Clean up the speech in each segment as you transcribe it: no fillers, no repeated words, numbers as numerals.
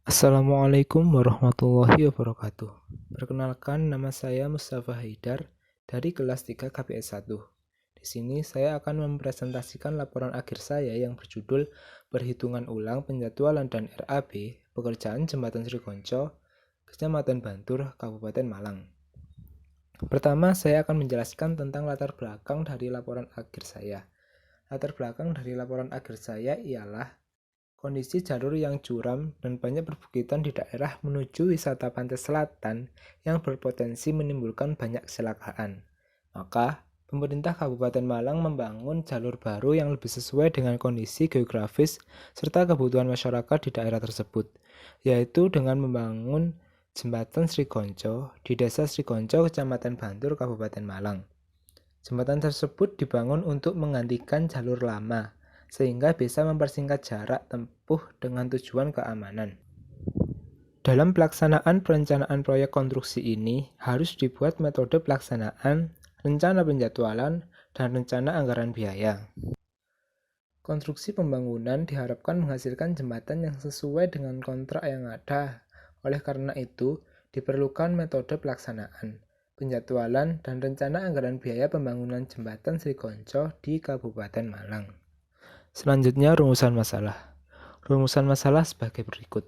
Assalamualaikum warahmatullahi wabarakatuh. Perkenalkan, nama saya Mustafa Haidar dari kelas 3 KPS 1. Di sini saya akan mempresentasikan laporan akhir saya yang berjudul Perhitungan Ulang Penjadwalan dan RAB Pekerjaan Jembatan Srikonco, Kecamatan Bantur, Kabupaten Malang. Pertama, saya akan menjelaskan tentang latar belakang dari laporan akhir saya. Latar belakang dari laporan akhir saya ialah kondisi jalur yang curam dan banyak perbukitan di daerah menuju wisata pantai selatan yang berpotensi menimbulkan banyak kecelakaan. Maka, pemerintah Kabupaten Malang membangun jalur baru yang lebih sesuai dengan kondisi geografis serta kebutuhan masyarakat di daerah tersebut, yaitu dengan membangun Jembatan Srikonco di Desa Srikonco, Kecamatan Bantur, Kabupaten Malang. Jembatan tersebut dibangun untuk menggantikan jalur lama, sehingga bisa mempersingkat jarak tempuh dengan tujuan keamanan. Dalam pelaksanaan perencanaan proyek konstruksi ini, harus dibuat metode pelaksanaan, rencana penjadwalan, dan rencana anggaran biaya. Konstruksi pembangunan diharapkan menghasilkan jembatan yang sesuai dengan kontrak yang ada. Oleh karena itu, diperlukan metode pelaksanaan, penjadwalan, dan rencana anggaran biaya pembangunan jembatan Srikonco di Kabupaten Malang. Selanjutnya, rumusan masalah. Rumusan masalah sebagai berikut.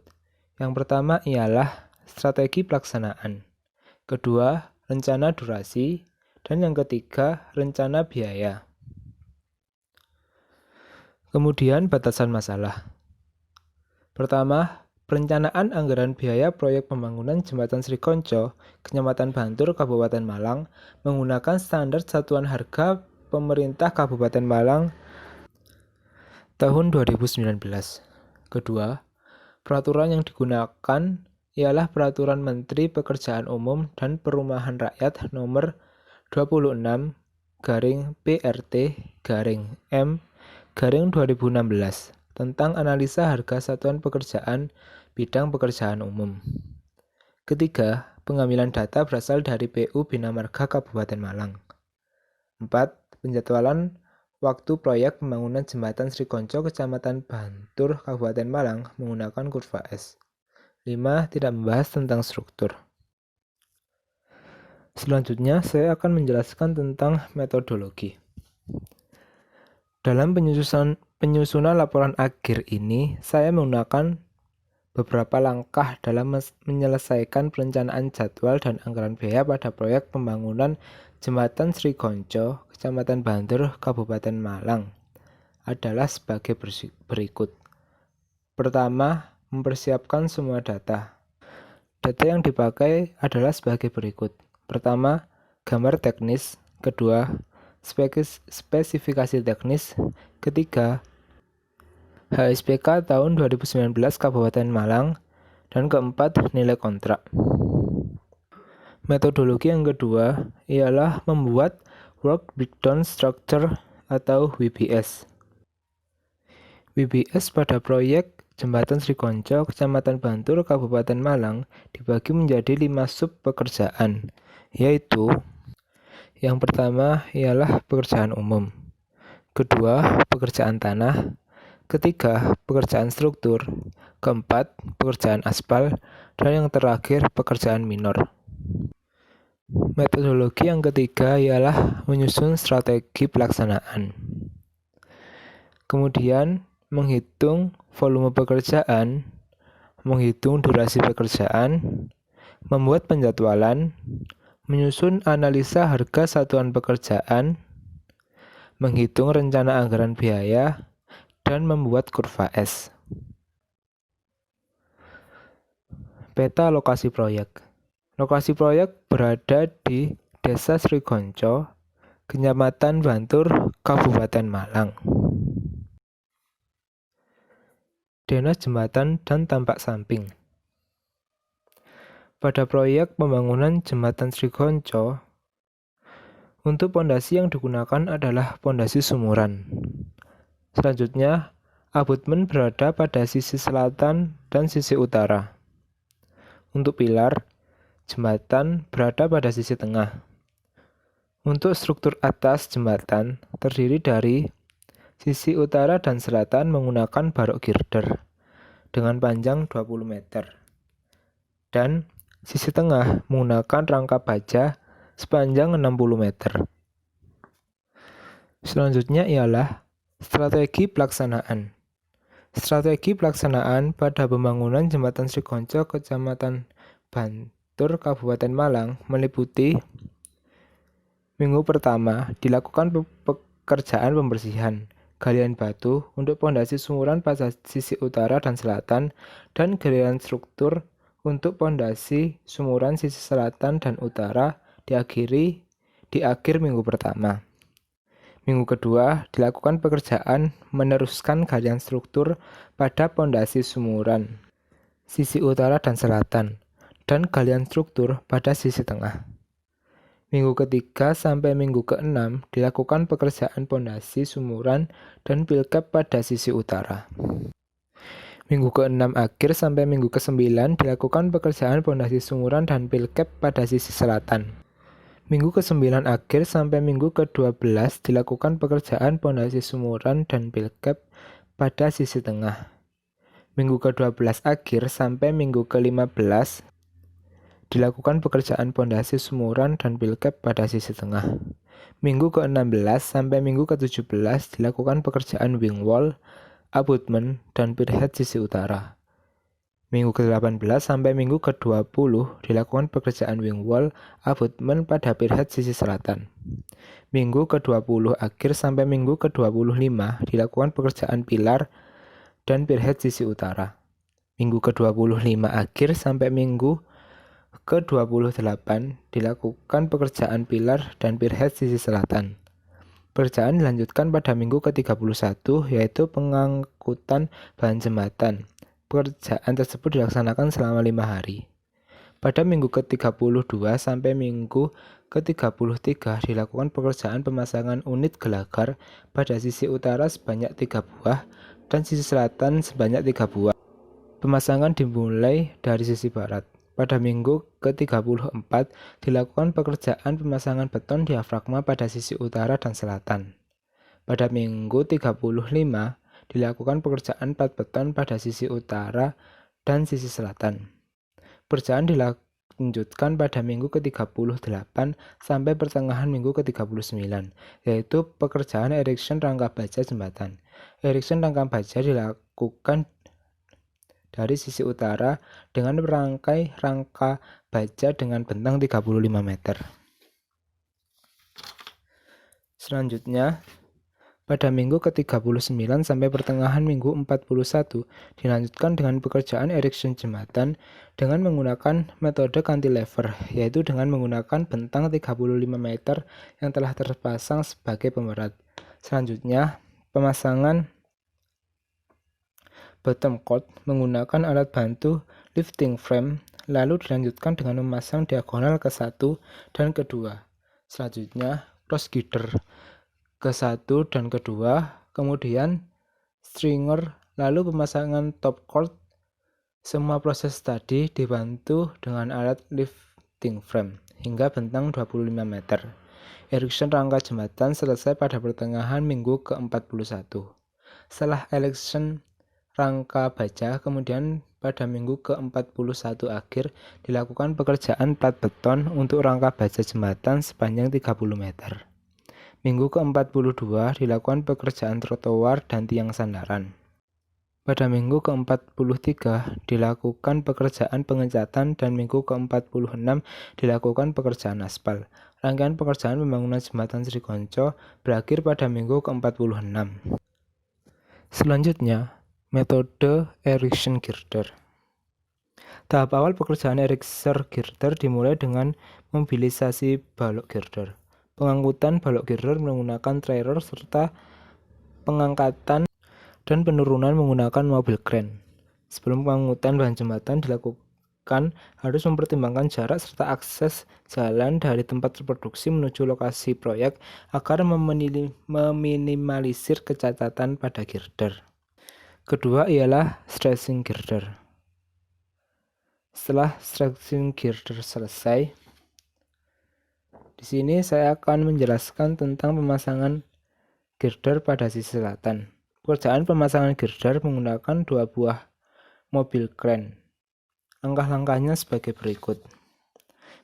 Yang pertama ialah strategi pelaksanaan. Kedua, rencana durasi. Dan yang ketiga, rencana biaya. Kemudian, batasan masalah. Pertama, perencanaan anggaran biaya proyek pembangunan Jembatan Srikonco, Kecamatan Bantur, Kabupaten Malang, menggunakan standar satuan harga pemerintah Kabupaten Malang tahun 2019. Kedua, peraturan yang digunakan ialah Peraturan Menteri Pekerjaan Umum dan Perumahan Rakyat Nomor 26/PRT/M/2016 tentang analisa harga satuan pekerjaan bidang pekerjaan umum. Ketiga, pengambilan data berasal dari PU Bina Marga Kabupaten Malang. 4. Penjadwalan waktu proyek pembangunan Jembatan Srikonco Kecamatan Bantur Kabupaten Malang menggunakan kurva S. 5. Tidak membahas tentang struktur. Selanjutnya, saya akan menjelaskan tentang metodologi. Dalam penyusunan laporan akhir ini, saya menggunakan beberapa langkah dalam menyelesaikan perencanaan jadwal dan anggaran biaya pada proyek pembangunan Jembatan Srikonco, Kecamatan Bantur, Kabupaten Malang adalah sebagai berikut. Pertama, mempersiapkan semua data. Data yang dipakai adalah sebagai berikut. Pertama, gambar teknis. Kedua, spesifikasi teknis. Ketiga, HSPK tahun 2019 Kabupaten Malang. Dan keempat, nilai kontrak. Metodologi yang kedua ialah membuat Work Breakdown Structure atau WBS. WBS pada proyek Jembatan Srikonco, Kecamatan Bantur, Kabupaten Malang dibagi menjadi 5 sub pekerjaan, yaitu yang pertama ialah pekerjaan umum, kedua pekerjaan tanah, ketiga pekerjaan struktur, keempat pekerjaan aspal, dan yang terakhir pekerjaan minor. Metodologi yang ketiga ialah menyusun strategi pelaksanaan. Kemudian menghitung volume pekerjaan, menghitung durasi pekerjaan, membuat penjadwalan, menyusun analisa harga satuan pekerjaan, menghitung rencana anggaran biaya, dan membuat kurva S. Peta lokasi proyek. Lokasi proyek berada di Desa Srikonco, Kecamatan Bantur, Kabupaten Malang. Denah jembatan dan tampak samping. Pada proyek pembangunan Jembatan Srikonco, untuk pondasi yang digunakan adalah pondasi sumuran. Selanjutnya, abutmen berada pada sisi selatan dan sisi utara. Untuk pilar, jembatan berada pada sisi tengah. Untuk struktur atas jembatan terdiri dari sisi utara dan selatan menggunakan barok girder, dengan panjang 20 meter. Dan sisi tengah menggunakan rangka baja sepanjang 60 meter. Selanjutnya ialah strategi pelaksanaan. Strategi pelaksanaan pada pembangunan Jembatan Srikonco Kecamatan Bantur Kabupaten Malang meliputi: minggu pertama dilakukan pekerjaan pembersihan, galian batu untuk pondasi sumuran pada sisi utara dan selatan, dan galian struktur untuk pondasi sumuran sisi selatan dan utara diakhiri di akhir minggu pertama. Minggu kedua dilakukan pekerjaan meneruskan galian struktur pada pondasi sumuran sisi utara dan selatan, dan galian struktur pada sisi tengah. Minggu ketiga sampai minggu keenam dilakukan pekerjaan pondasi sumuran dan pilkap pada sisi utara. Minggu keenam akhir sampai minggu ke-9 dilakukan pekerjaan pondasi sumuran dan pilkap pada sisi selatan. Minggu ke-9 akhir sampai minggu ke-12 dilakukan pekerjaan pondasi sumuran dan pilkap pada sisi tengah. Minggu ke-12 akhir sampai minggu ke-15 dilakukan pekerjaan pondasi sumuran dan pilkap pada sisi tengah. Minggu ke-16 sampai minggu ke-17 dilakukan pekerjaan wing wall, abutment, dan pierhead sisi utara. Minggu ke-18 sampai minggu ke-20 dilakukan pekerjaan wing wall, abutment pada pierhead sisi selatan. Minggu ke-20 akhir sampai minggu ke-25 dilakukan pekerjaan pilar dan pierhead sisi utara. Minggu ke-25 akhir sampai minggu ke-28 dilakukan pekerjaan pilar dan pierhead sisi selatan. Pekerjaan dilanjutkan pada minggu ke-31 yaitu pengangkutan bahan jembatan. Pekerjaan tersebut dilaksanakan selama 5 hari. Pada minggu ke-32 sampai minggu ke-33 dilakukan pekerjaan pemasangan unit gelagar pada sisi utara sebanyak 3 buah dan sisi selatan sebanyak 3 buah. Pemasangan dimulai dari sisi barat. Pada minggu ke-34 dilakukan pekerjaan pemasangan beton diafragma pada sisi utara dan selatan. Pada minggu 35 dilakukan pekerjaan plat beton pada sisi utara dan sisi selatan. Pekerjaan dilanjutkan pada minggu ke-38 sampai pertengahan minggu ke-39, yaitu pekerjaan erection rangka baja jembatan. Erection rangka baja dilakukan dari sisi utara dengan merangkai rangka baja dengan bentang 35 meter. Selanjutnya, pada minggu ke-39 sampai pertengahan minggu 41 dilanjutkan dengan pekerjaan erection jembatan dengan menggunakan metode cantilever, yaitu dengan menggunakan bentang 35 meter yang telah terpasang sebagai pemberat. Selanjutnya, pemasangan bottom chord menggunakan alat bantu lifting frame, lalu dilanjutkan dengan memasang diagonal ke-1 dan ke-2. Selanjutnya, cross girder ke-1 dan ke-2, kemudian stringer, lalu pemasangan top chord. Semua proses tadi dibantu dengan alat lifting frame hingga bentang 25 meter. Erection rangka jembatan selesai pada pertengahan minggu ke-41. Setelah erection rangka baja, kemudian pada minggu ke-41 akhir dilakukan pekerjaan plat beton untuk rangka baja jembatan sepanjang 30 meter. Minggu ke-42 dilakukan pekerjaan trotoar dan tiang sandaran. Pada minggu ke-43 dilakukan pekerjaan pengecatan dan minggu ke-46 dilakukan pekerjaan aspal. Rangkaian pekerjaan pembangunan Jembatan Srikonco berakhir pada minggu ke-46. Selanjutnya, metode erection girder. Tahap awal pekerjaan erection girder dimulai dengan mobilisasi balok girder, pengangkutan balok girder menggunakan trailer, serta pengangkatan dan penurunan menggunakan mobil crane. Sebelum pengangkutan bahan jembatan dilakukan, harus mempertimbangkan jarak serta akses jalan dari tempat produksi menuju lokasi proyek agar meminimalisir kecacatan pada girder. Kedua ialah stretching girder. Setelah stretching girder selesai, di sini saya akan menjelaskan tentang pemasangan girder pada sisi selatan. Pekerjaan pemasangan girder menggunakan 2 buah mobil kren. Langkah-langkahnya sebagai berikut.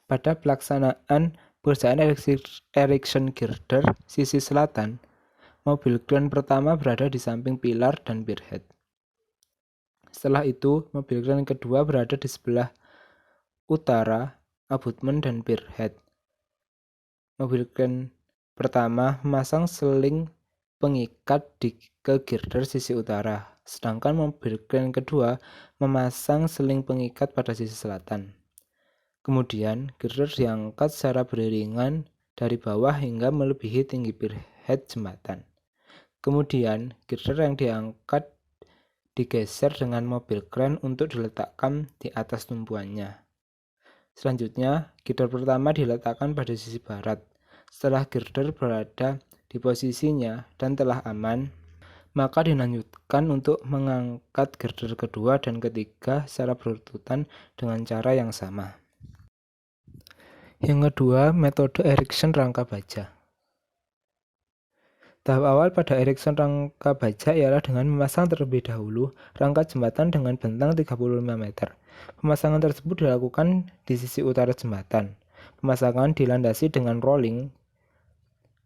Pada pelaksanaan pekerjaan erection girder sisi selatan, mobil kren pertama berada di samping pilar dan pierhead. Setelah itu, mobil kren kedua berada di sebelah utara abutment dan pierhead. Mobil kren pertama memasang seling pengikat ke girder sisi utara, sedangkan mobil kren kedua memasang seling pengikat pada sisi selatan. Kemudian, girder diangkat secara beriringan dari bawah hingga melebihi tinggi pierhead jembatan. Kemudian, girder yang diangkat digeser dengan mobil kren untuk diletakkan di atas tumpuannya. Selanjutnya, girder pertama diletakkan pada sisi barat. Setelah girder berada di posisinya dan telah aman, maka dilanjutkan untuk mengangkat girder kedua dan ketiga secara berurutan dengan cara yang sama. Yang kedua, metode erection rangka baja. Tahap awal pada erection rangka baja ialah dengan memasang terlebih dahulu rangka jembatan dengan bentang 35 meter. Pemasangan tersebut dilakukan di sisi utara jembatan. Pemasangan dilandasi dengan rolling.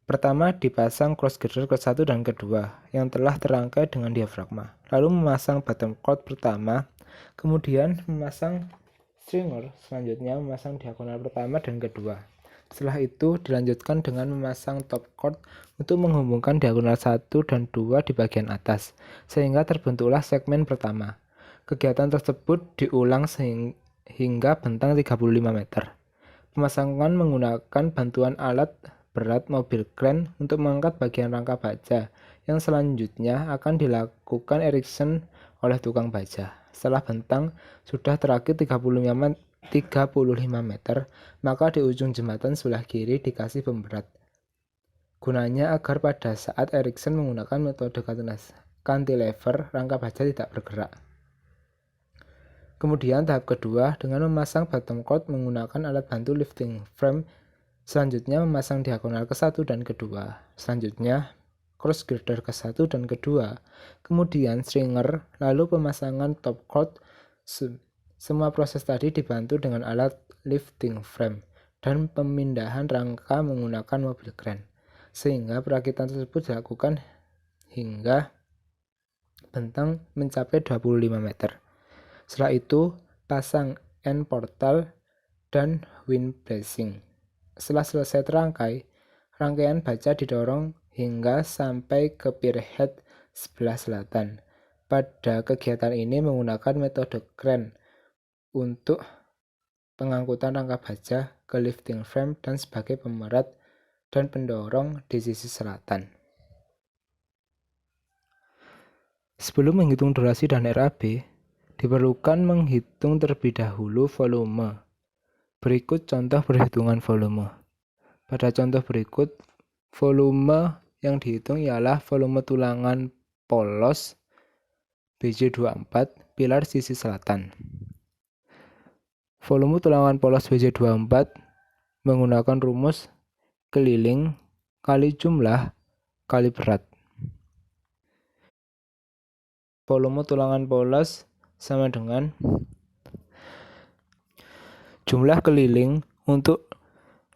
Pertama dipasang cross girder ke-1 dan kedua yang telah terangkai dengan diafragma. Lalu memasang bottom cord pertama, kemudian memasang stringer, selanjutnya memasang diagonal pertama dan kedua. Setelah itu dilanjutkan dengan memasang top cord untuk menghubungkan diagonal 1 dan 2 di bagian atas, sehingga terbentuklah segmen pertama. Kegiatan tersebut diulang hingga bentang 35 meter. Pemasangan menggunakan bantuan alat berat mobil kren untuk mengangkat bagian rangka baja, yang selanjutnya akan dilakukan erection oleh tukang baja. Setelah bentang sudah terakit 35 meter, maka di ujung jembatan sebelah kiri dikasih pemberat. Gunanya agar pada saat erection menggunakan metode cantilever, rangka baja tidak bergerak. Kemudian tahap kedua dengan memasang bottom cord menggunakan alat bantu lifting frame. Selanjutnya memasang diagonal ke-1 dan kedua. Selanjutnya cross girder ke-1 dan kedua. Kemudian stringer, lalu pemasangan top cord. Semua proses tadi dibantu dengan alat lifting frame dan pemindahan rangka menggunakan mobil kren, sehingga perakitan tersebut dilakukan hingga bentang mencapai 25 meter. Setelah itu pasang end portal dan wind bracing. Setelah selesai terangkai, rangkaian baja didorong hingga sampai ke pierhead sebelah selatan. Pada kegiatan ini menggunakan metode kren untuk pengangkutan rangka baja ke lifting frame dan sebagai pemerat dan pendorong di sisi selatan. Sebelum menghitung durasi dan RAB, diperlukan menghitung terlebih dahulu volume. Berikut contoh perhitungan volume. Pada contoh berikut, volume yang dihitung ialah volume tulangan polos BJ24 pilar sisi selatan. Volume tulangan polos BJ24 menggunakan rumus keliling kali jumlah kali berat. Volume tulangan polos sama dengan jumlah keliling untuk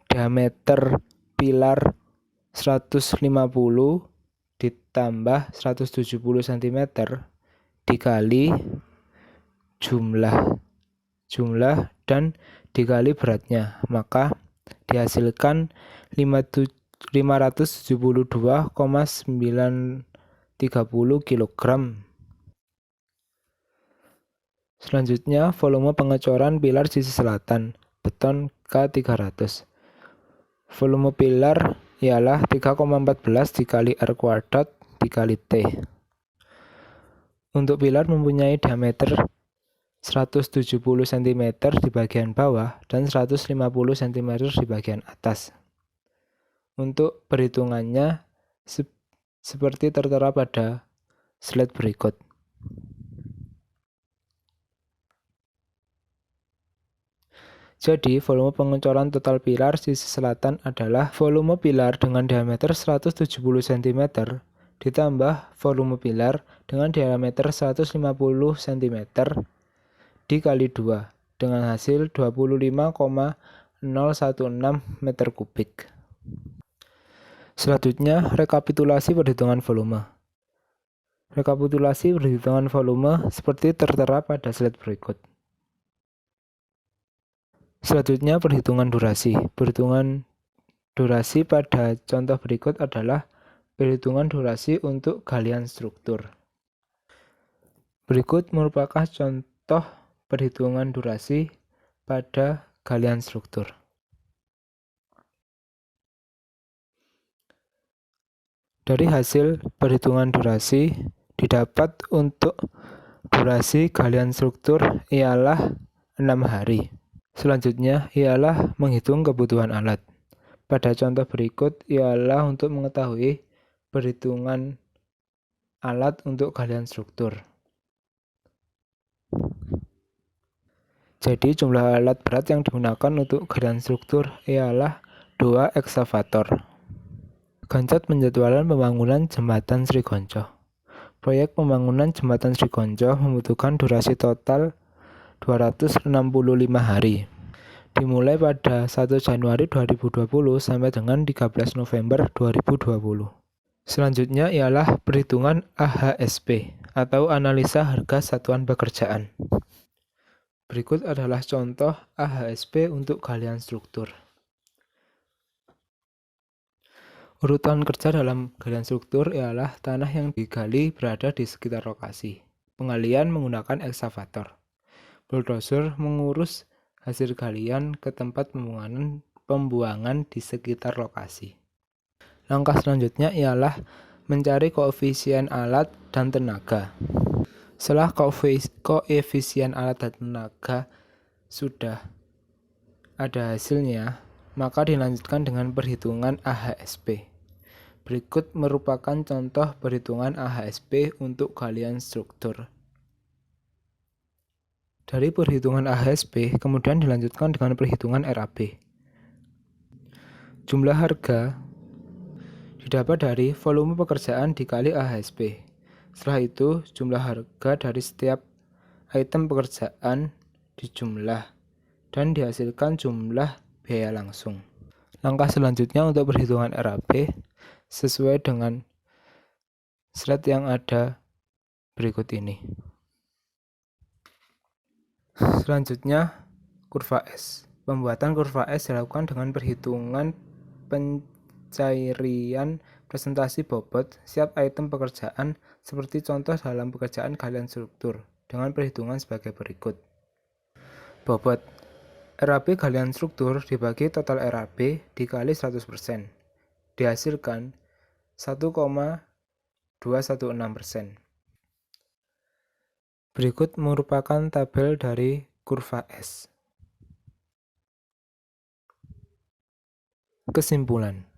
diameter pilar 150 ditambah 170 cm dikali jumlah dan dikali beratnya, maka dihasilkan 572,930 kg. Selanjutnya, volume pengecoran pilar sisi selatan, beton K300. Volume pilar ialah 3,14 dikali R² dikali T. Untuk pilar mempunyai diameter 170 cm di bagian bawah dan 150 cm di bagian atas. Untuk perhitungannya seperti tertera pada slide berikut. Jadi, volume pengecoran total pilar sisi selatan adalah volume pilar dengan diameter 170 cm ditambah volume pilar dengan diameter 150 cm dikali 2 dengan hasil 25,016 meter kubik. Selanjutnya, rekapitulasi perhitungan volume. Rekapitulasi perhitungan volume seperti tertera pada slide berikut. Selanjutnya, perhitungan durasi. Perhitungan durasi pada contoh berikut adalah perhitungan durasi untuk galian struktur. Berikut merupakan contoh perhitungan durasi pada galian struktur. Dari hasil perhitungan durasi didapat untuk durasi galian struktur ialah 6 hari. Selanjutnya ialah menghitung kebutuhan alat. Pada contoh berikut ialah untuk mengetahui perhitungan alat untuk galian struktur. Jadi jumlah alat berat yang digunakan untuk galian struktur ialah 2 ekskavator. Gancot penjadwalan pembangunan Jembatan Srikonco. Proyek pembangunan Jembatan Srikonco membutuhkan durasi total 265 hari. Dimulai pada 1 Januari 2020 sampai dengan 13 November 2020. Selanjutnya ialah perhitungan AHSP atau analisa harga satuan pekerjaan. Berikut adalah contoh AHSP untuk galian struktur. Urutan kerja dalam galian struktur ialah tanah yang digali berada di sekitar lokasi. Penggalian menggunakan ekskavator. Bulldozer mengurus hasil galian ke tempat pembuangan di sekitar lokasi. Langkah selanjutnya ialah mencari koefisien alat dan tenaga. Setelah koefisien alat dan tenaga sudah ada hasilnya, maka dilanjutkan dengan perhitungan AHSP. Berikut merupakan contoh perhitungan AHSP untuk galian struktur. Dari perhitungan AHSP, kemudian dilanjutkan dengan perhitungan RAB. Jumlah harga didapat dari volume pekerjaan dikali AHSP. Setelah itu, jumlah harga dari setiap item pekerjaan dijumlah dan dihasilkan jumlah biaya langsung. Langkah selanjutnya untuk perhitungan RAB sesuai dengan slide yang ada berikut ini. Selanjutnya, kurva S. Pembuatan kurva S dilakukan dengan perhitungan pencairan presentasi bobot setiap item pekerjaan seperti contoh dalam pekerjaan galian struktur dengan perhitungan sebagai berikut. Bobot RAB galian struktur dibagi total RAB dikali 100%. Dihasilkan 1,216%. Berikut merupakan tabel dari kurva S. Kesimpulan.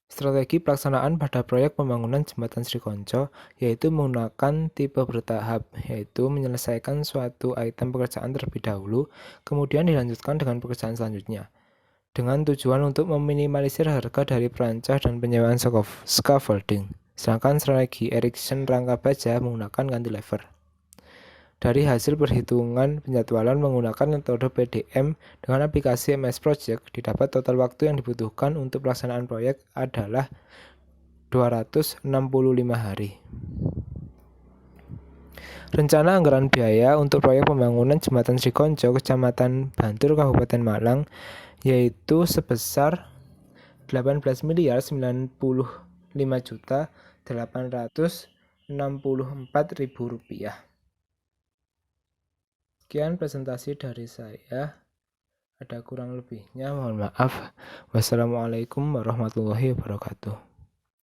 Strategi pelaksanaan pada proyek pembangunan Jembatan Srikonco yaitu menggunakan tipe bertahap, yaitu menyelesaikan suatu item pekerjaan terlebih dahulu, kemudian dilanjutkan dengan pekerjaan selanjutnya, dengan tujuan untuk meminimalisir harga dari perancah dan penyewaan scaffolding. Sedangkan strategi erection rangka baja menggunakan cantilever. Dari hasil perhitungan penjadwalan menggunakan metode PDM dengan aplikasi MS Project, didapat total waktu yang dibutuhkan untuk pelaksanaan proyek adalah 265 hari. Rencana anggaran biaya untuk proyek pembangunan Jembatan Srikonco, Kecamatan Bantul, Kabupaten Malang, yaitu sebesar Rp18.595.864.000. Sekian presentasi dari saya. Ada kurang lebihnya, mohon maaf. Wassalamualaikum warahmatullahi wabarakatuh.